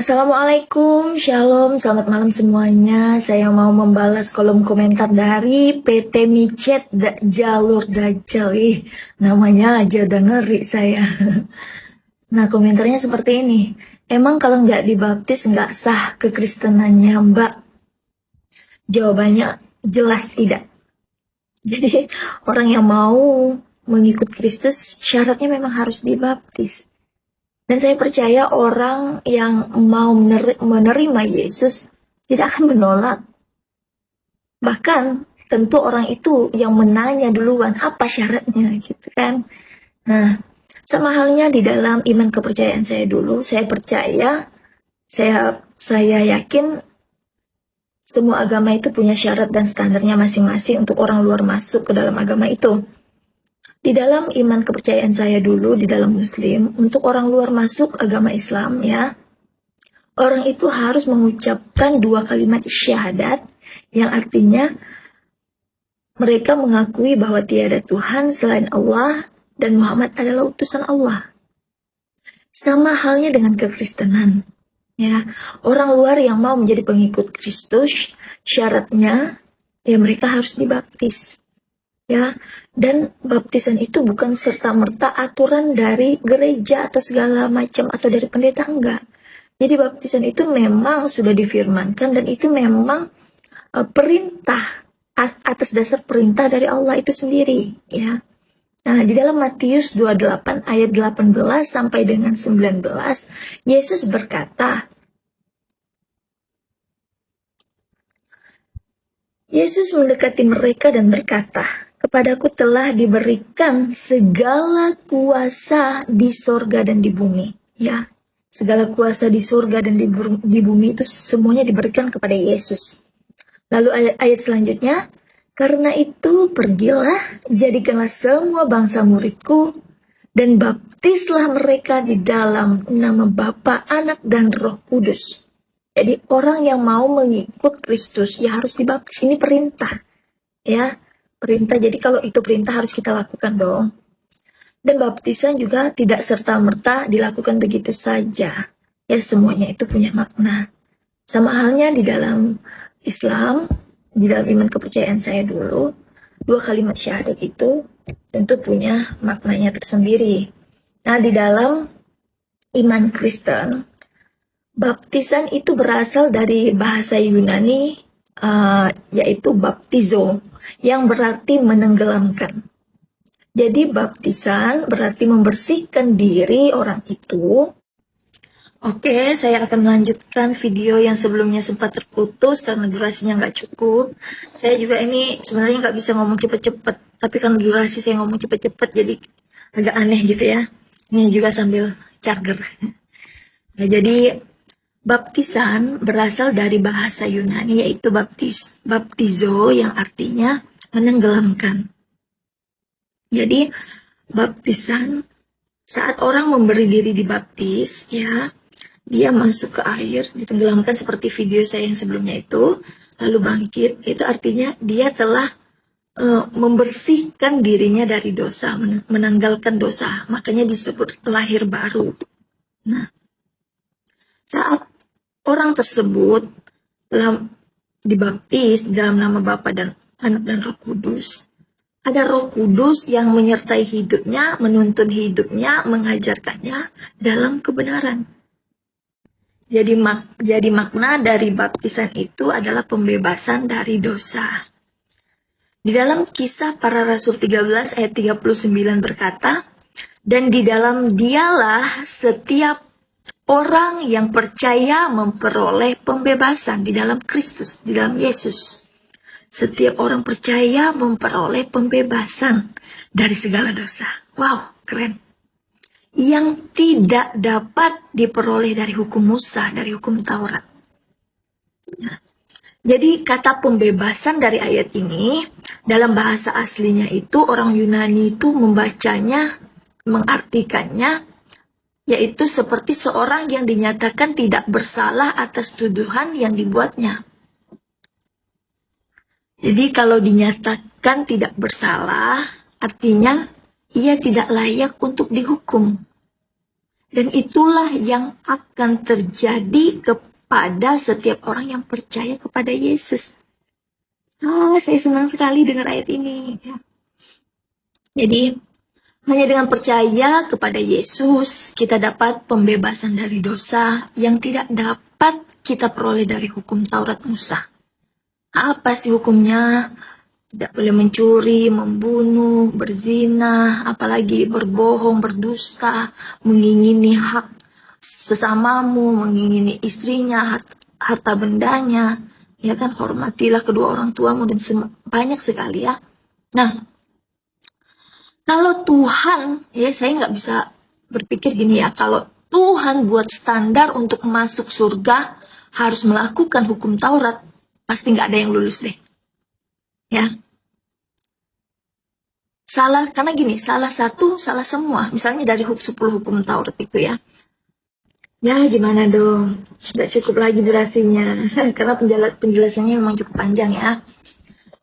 Assalamualaikum, Shalom, selamat malam semuanya. Saya mau membalas kolom komentar dari PT Micet Jalur Dajjal. Namanya aja udah ngeri saya. Nah, komentarnya seperti ini. Emang kalau nggak dibaptis nggak sah kekristenannya, Mbak? Jawabannya jelas tidak. Jadi, orang yang mau mengikut Kristus syaratnya memang harus dibaptis. Dan saya percaya orang yang mau menerima Yesus tidak akan menolak. Bahkan tentu orang itu yang menanya duluan apa syaratnya gitu kan. Nah, sama halnya di dalam iman kepercayaan saya dulu, saya percaya, saya yakin semua agama itu punya syarat dan standarnya masing-masing untuk orang luar masuk ke dalam agama itu. Di dalam iman kepercayaan saya dulu, di dalam Muslim, untuk orang luar masuk agama Islam ya, orang itu harus mengucapkan 2 kalimat syahadat, yang artinya mereka mengakui bahwa tiada Tuhan selain Allah dan Muhammad adalah utusan Allah. Sama halnya dengan kekristenan. Ya, orang luar yang mau menjadi pengikut Kristus, syaratnya ya mereka harus dibaptis. Ya, dan baptisan itu bukan serta-merta aturan dari gereja atau segala macam atau dari pendeta, enggak. Jadi baptisan itu memang sudah difirmankan dan itu memang perintah atas dasar perintah dari Allah itu sendiri, ya. Nah, di dalam Matius 28 ayat 18 sampai dengan 19, Yesus berkata, Yesus mendekati mereka dan berkata, "Kepadaku telah diberikan segala kuasa di sorga dan di bumi." Ya, segala kuasa di sorga dan di bumi itu semuanya diberikan kepada Yesus. Lalu ayat selanjutnya, "Karena itu pergilah, jadikanlah semua bangsa muridku, dan baptislah mereka di dalam nama Bapa, Anak, dan Roh Kudus." Jadi orang yang mau mengikut Kristus ya harus dibaptis. Ini perintah. Ya, perintah. Jadi kalau itu perintah harus kita lakukan dong. Dan baptisan juga tidak serta-merta dilakukan begitu saja. Ya, semuanya itu punya makna. Sama halnya di dalam Islam, di dalam iman kepercayaan saya dulu, 2 kalimat syahadat itu tentu punya maknanya tersendiri. Nah, di dalam iman Kristen, baptisan itu berasal dari bahasa Yunani, yaitu baptizo, yang berarti menenggelamkan. Jadi baptisan berarti membersihkan diri orang itu. Oke, saya akan melanjutkan video yang sebelumnya sempat terputus karena durasinya nggak cukup. Saya juga ini sebenarnya nggak bisa ngomong cepet-cepet, tapi karena durasi saya ngomong cepet-cepet jadi agak aneh gitu ya. Ini juga sambil charger. Nah, jadi baptisan berasal dari bahasa Yunani yaitu baptizo yang artinya menenggelamkan. Jadi baptisan saat orang memberi diri dibaptis ya, dia masuk ke air, ditenggelamkan seperti video saya yang sebelumnya itu, lalu bangkit, itu artinya dia telah membersihkan dirinya dari dosa, menanggalkan dosa, makanya disebut lahir baru. Nah, saat orang tersebut telah dibaptis dalam nama Bapa dan Anak dan Roh Kudus. Ada Roh Kudus yang menyertai hidupnya, menuntun hidupnya, mengajarkannya dalam kebenaran. Jadi makna dari baptisan itu adalah pembebasan dari dosa. Di dalam Kisah Para Rasul 13 ayat 39 berkata, "Dan di dalam dialah setiap orang yang percaya memperoleh pembebasan di dalam Kristus, di dalam Yesus." Setiap orang percaya memperoleh pembebasan dari segala dosa. Wow, keren. Yang tidak dapat diperoleh dari hukum Musa, dari hukum Taurat. Nah, jadi kata pembebasan dari ayat ini, dalam bahasa aslinya itu orang Yunani itu membacanya, mengartikannya, yaitu seperti seorang yang dinyatakan tidak bersalah atas tuduhan yang dibuatnya. Jadi kalau dinyatakan tidak bersalah, artinya ia tidak layak untuk dihukum. Dan itulah yang akan terjadi kepada setiap orang yang percaya kepada Yesus. Saya senang sekali dengar ayat ini. Ya. Jadi, hanya dengan percaya kepada Yesus, kita dapat pembebasan dari dosa yang tidak dapat kita peroleh dari hukum Taurat Musa. Apa sih hukumnya? Tidak boleh mencuri, membunuh, berzina, apalagi berbohong, berdusta, mengingini hak sesamamu, mengingini istrinya, harta bendanya, ya kan, hormatilah kedua orang tuamu, dan banyak sekali ya. Nah, kalau Tuhan, ya saya nggak bisa berpikir gini ya, kalau Tuhan buat standar untuk masuk surga harus melakukan hukum Taurat, pasti nggak ada yang lulus deh. Ya, karena gini, salah satu, salah semua. Misalnya dari 10 hukum Taurat itu ya. Ya gimana dong, sudah cukup lagi durasinya. Karena penjelasannya memang cukup panjang ya.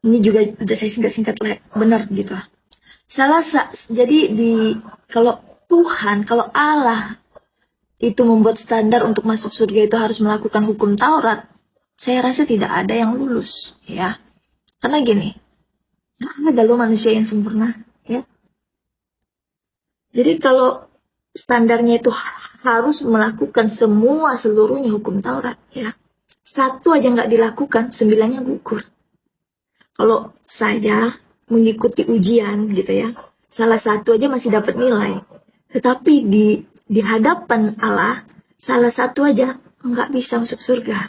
Ini juga udah saya singkat-singkat benar gitu. Jadi kalau Tuhan, kalau Allah itu membuat standar untuk masuk surga itu harus melakukan hukum Taurat, saya rasa tidak ada yang lulus ya. Karena gini, nggak ada loh manusia yang sempurna ya. Jadi kalau standarnya itu harus melakukan seluruhnya hukum Taurat ya. Satu aja nggak dilakukan, 9-nya gugur. Kalau saya mengikuti ujian gitu ya, salah satu aja masih dapat nilai. Tetapi di hadapan Allah, salah satu aja nggak bisa masuk surga.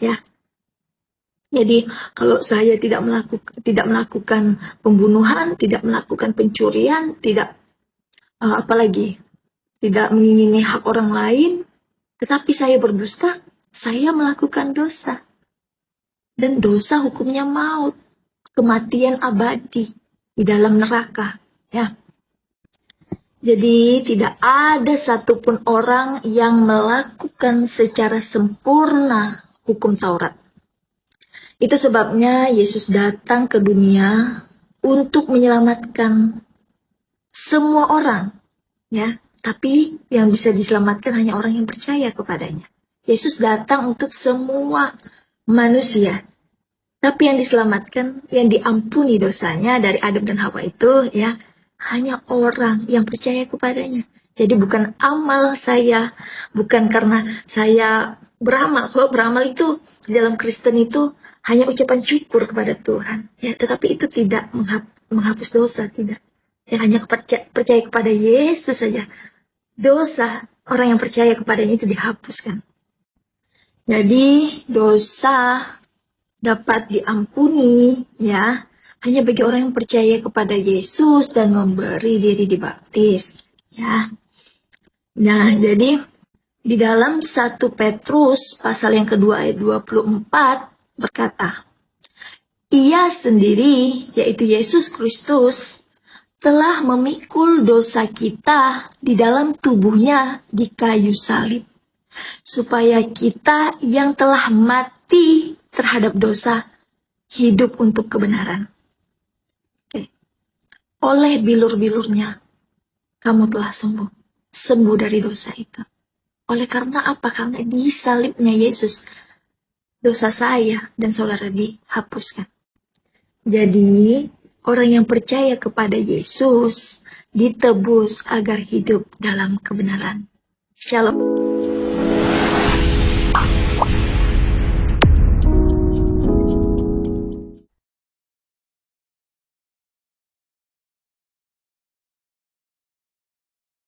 Ya. Jadi kalau saya tidak melakukan pembunuhan, tidak melakukan pencurian, tidak apalagi tidak mengingini hak orang lain, tetapi saya berdusta, saya melakukan dosa. Dan dosa hukumnya maut, kematian abadi di dalam neraka. Ya. Jadi tidak ada satupun orang yang melakukan secara sempurna hukum Taurat. Itu sebabnya Yesus datang ke dunia untuk menyelamatkan semua orang. Ya. Tapi yang bisa diselamatkan hanya orang yang percaya kepadanya. Yesus datang untuk semua manusia. Tapi yang diselamatkan, yang diampuni dosanya dari Adam dan Hawa itu ya hanya orang yang percaya kepadanya. Jadi bukan amal saya, bukan karena saya beramal. Kalau beramal itu di dalam Kristen itu hanya ucapan syukur kepada Tuhan. Ya, tetapi itu tidak menghapus dosa, tidak. Ya, hanya percaya kepada Yesus saja. Dosa orang yang percaya kepadanya itu dihapuskan. Jadi dosa dapat diampuni ya hanya bagi orang yang percaya kepada Yesus dan memberi diri dibaptis ya. Nah, jadi di dalam 1 Petrus pasal yang kedua ayat 24 berkata, Ia sendiri, yaitu Yesus Kristus, telah memikul dosa kita di dalam tubuhnya di kayu salib, supaya kita yang telah mati terhadap dosa hidup untuk kebenaran. Oleh bilur-bilurnya kamu telah sembuh dari dosa itu. Oleh karena apa? Karena di salibnya Yesus dosa saya dan saudara dihapuskan. Jadi orang yang percaya kepada Yesus ditebus agar hidup dalam kebenaran. Shalom.